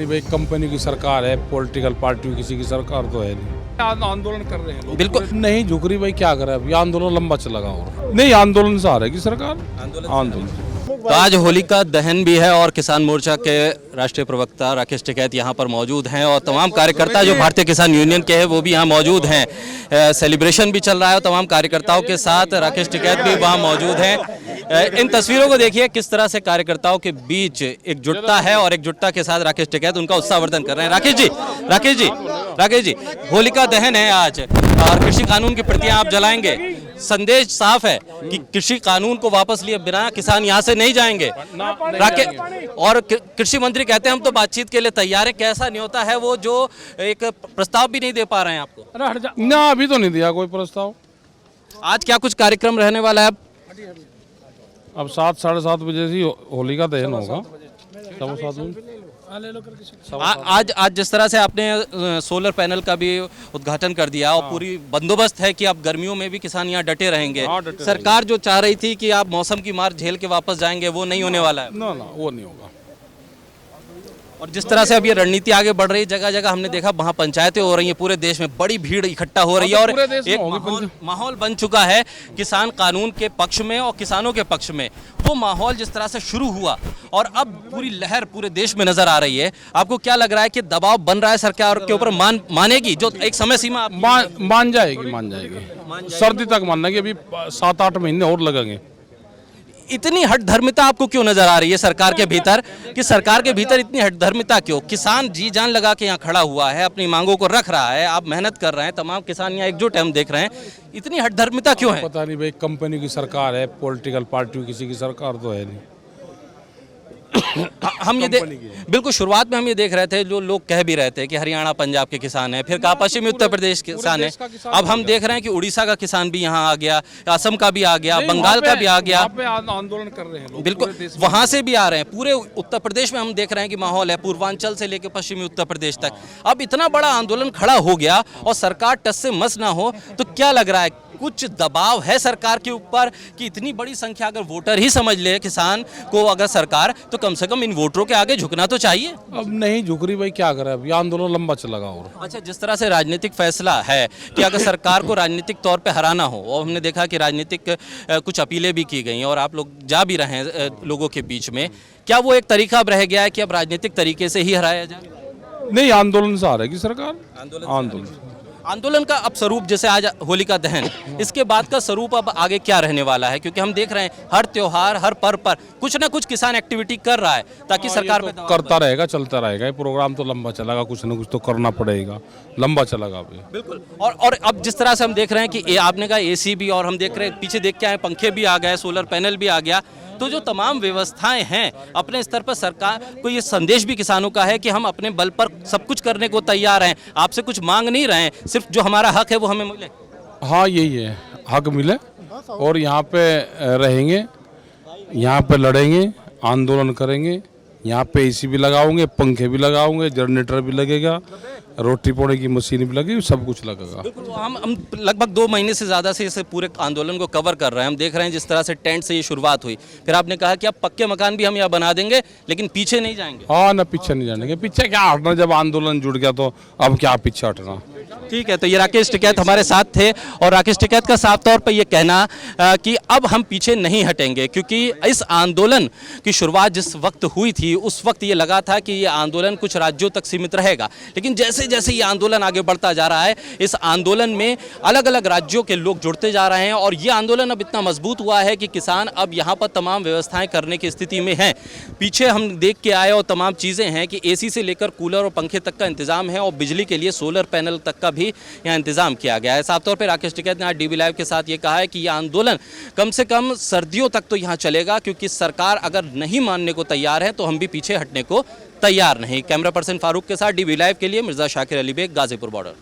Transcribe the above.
नहीं भाई, कंपनी की सरकार है, पॉलिटिकल पार्टी किसी की सरकार तो है नहीं। आंदोलन कर रहे हैं लोग, बिल्कुल नहीं झुक रही भाई, क्या करे अब, ये आंदोलन लंबा चलेगा और नहीं, आंदोलन से आ रहेगी सरकार। आंदोलन तो आज होलिका दहन भी है और किसान मोर्चा के राष्ट्रीय प्रवक्ता राकेश टिकैत यहाँ पर मौजूद हैं और तमाम कार्यकर्ता जो भारतीय किसान यूनियन के हैं वो भी यहाँ मौजूद हैं। सेलिब्रेशन भी चल रहा है और तमाम कार्यकर्ताओं के साथ राकेश टिकैत भी वहाँ मौजूद हैं। इन तस्वीरों को देखिए किस तरह से कार्यकर्ताओं के बीच एकजुटता है और एकजुटता के साथ राकेश टिकैत उनका उत्साहवर्धन कर रहे हैं। राकेश जी, होलिका दहन है आज और कृषि कानून की प्रतियां आप जलाएंगे। संदेश साफ है कि कृषि कानून को वापस लिए बिना किसान यहाँ से नहीं जाएंगे। और कृषि मंत्री कहते हैं हम तो बातचीत के लिए तैयार है। कैसा नहीं होता है वो जो एक प्रस्ताव भी नहीं दे पा रहे हैं आपको? ना, अभी तो नहीं दिया कोई प्रस्ताव। आज क्या कुछ कार्यक्रम रहने वाला है? अब 7 साढ़े 7 बजे से होलिका दहन होगा। आज जिस तरह से आपने सोलर पैनल का भी उद्घाटन कर दिया और पूरी बंदोबस्त है कि अब गर्मियों में भी किसान यहाँ डटे रहेंगे। सरकार जो चाह रही थी कि आप मौसम की मार झेल के वापस जाएंगे वो नहीं होने वाला है। ना वो नहीं होगा। और जिस तरह से अब ये रणनीति आगे बढ़ रही है, जगह जगह हमने देखा वहाँ पंचायतें हो रही हैं, पूरे देश में बड़ी भीड़ इकट्ठा हो रही है और एक माहौल बन चुका है किसान कानून के पक्ष में और किसानों के पक्ष में। वो माहौल जिस तरह से शुरू हुआ और अब पूरी लहर पूरे देश में नजर आ रही है, आपको क्या लग रहा है कि दबाव बन रहा है सरकार के ऊपर? मानेगी जो एक समय सीमा मान जाएगी। सर्दी तक मानना कि अभी 7-8 महीने और लगेंगे। इतनी हठधर्मिता आपको क्यों नजर आ रही है सरकार के भीतर, कि सरकार के भीतर इतनी हठधर्मिता क्यों? किसान जी जान लगा के यहाँ खड़ा हुआ है, अपनी मांगों को रख रहा है, आप मेहनत कर रहे हैं, तमाम किसान यहाँ एकजुट है, हम देख रहे हैं। इतनी हठधर्मिता क्यों है? पता नहीं भाई, कंपनी की सरकार है, पॉलिटिकल पार्टी किसी की सरकार तो है नहीं। हम ये बिल्कुल शुरुआत में हम ये देख रहे थे, जो लोग कह भी रहे थे कि हरियाणा पंजाब के किसान हैं, फिर कहा पश्चिमी उत्तर प्रदेश के किसान हैं। अब हम देख रहे हैं कि उड़ीसा का किसान भी यहाँ आ गया, असम का भी आ गया, बंगाल का भी आ गया। आंदोलन कर रहे हैं लोग, बिल्कुल वहां से भी आ रहे हैं। पूरे उत्तर प्रदेश में हम देख रहे हैं कि माहौल है, पूर्वांचल से लेकर पश्चिमी उत्तर प्रदेश तक। अब इतना बड़ा आंदोलन खड़ा हो गया और सरकार टस से मस ना हो, तो क्या लग रहा है कुछ दबाव है सरकार के ऊपर कि इतनी बड़ी संख्या अगर वोटर ही समझ ले किसान को अगर सरकार, तो कम से कम इन वोटरों के आगे झुकना तो चाहिए? अब नहीं झुक रही भाई, क्या करे अब, ये आंदोलन लंबा चलेगा और। अच्छा, जिस तरह से राजनीतिक फैसला है कि अगर सरकार को राजनीतिक तौर पे हराना हो, और हमने देखा कि राजनीतिक कुछ अपीलें भी की गई और आप लोग जा भी रहे हैं लोगों के बीच में, क्या वो एक तरीका अब रह गया है कि अब राजनीतिक तरीके से ही हराया जाए? नहीं, आंदोलन से आ रहेगी सरकार। आंदोलन का अब स्वरूप, जैसे आज होलिका दहन, इसके बाद का स्वरूप अब आगे क्या रहने वाला है? क्योंकि हम देख रहे हैं हर त्योहार, हर पर्व पर कुछ ना कुछ किसान एक्टिविटी कर रहा है ताकि सरकार पे करता रहेगा, चलता रहेगा। ये प्रोग्राम तो लंबा चलेगा, कुछ ना कुछ तो करना पड़ेगा, लंबा चलेगा अभी। बिल्कुल। और अब जिस तरह से हम देख रहे हैं कि आपने कहा एसी भी, और हम देख रहे हैं पीछे देख के आए पंखे भी आ गए, सोलर पैनल भी आ गया, तो जो तमाम व्यवस्थाएं हैं अपने स्तर पर सरकार को ये संदेश भी किसानों का है कि हम अपने बल पर सब कुछ करने को तैयार हैं, आपसे कुछ मांग नहीं रहे हैं, सिर्फ जो हमारा हक है वो हमें मिले। हाँ, यही है, हक मिले और यहाँ पे रहेंगे, यहाँ पे लड़ेंगे, आंदोलन करेंगे, यहाँ पे एसी भी लगाओगे, पंखे भी लगाओगे, जनरेटर भी लगेगा, रोटी पोड़े की मशीन भी लगेगी, सब कुछ लगेगा। तो हम लगभग 2 महीने से ज़्यादा से इस पूरे आंदोलन को कवर कर रहे हैं। हम देख रहे हैं जिस तरह से टेंट से ये शुरुआत हुई, फिर आपने कहा कि अब पक्के मकान भी हम यहाँ बना देंगे, लेकिन पीछे नहीं जाएंगे। हाँ ना, पीछे नहीं जाएंगे। पीछे क्या हटना, जब आंदोलन जुड़ गया तो अब क्या पीछे हटना। ठीक है, तो ये राकेश टिकैत हमारे साथ थे और राकेश टिकैत का साफ तौर पर ये कहना कि अब हम पीछे नहीं हटेंगे, क्योंकि इस आंदोलन की शुरुआत जिस वक्त हुई थी उस वक्त ये लगा था कि ये आंदोलन कुछ राज्यों तक सीमित रहेगा, लेकिन जैसे जैसे ये आंदोलन आगे बढ़ता जा रहा है, इस आंदोलन में अलग अलग राज्यों के लोग जुड़ते जा रहे हैं और ये आंदोलन अब इतना मजबूत हुआ है कि किसान अब यहाँ पर तमाम व्यवस्थाएं करने की स्थिति में हैं। पीछे हम देख के आए और तमाम चीज़ें हैं कि एसी से लेकर कूलर और पंखे तक का इंतजाम है और बिजली के लिए सोलर पैनल तक का भी यहाँ इंतजाम किया गया है। साफ तौर पर राकेश टिकैत ने आज डीबी लाइव के साथ ये कहा है कि ये आंदोलन कम से कम सर्दियों तक तो यहाँ चलेगा, क्योंकि सरकार अगर नहीं मानने को तैयार है तो हम भी पीछे हटने को तैयार नहीं। कैमरा पर्सन फारूक के साथ डीबी लाइव के लिए मिर्जा शाकिर अली बेग, गाजीपुर बॉर्डर।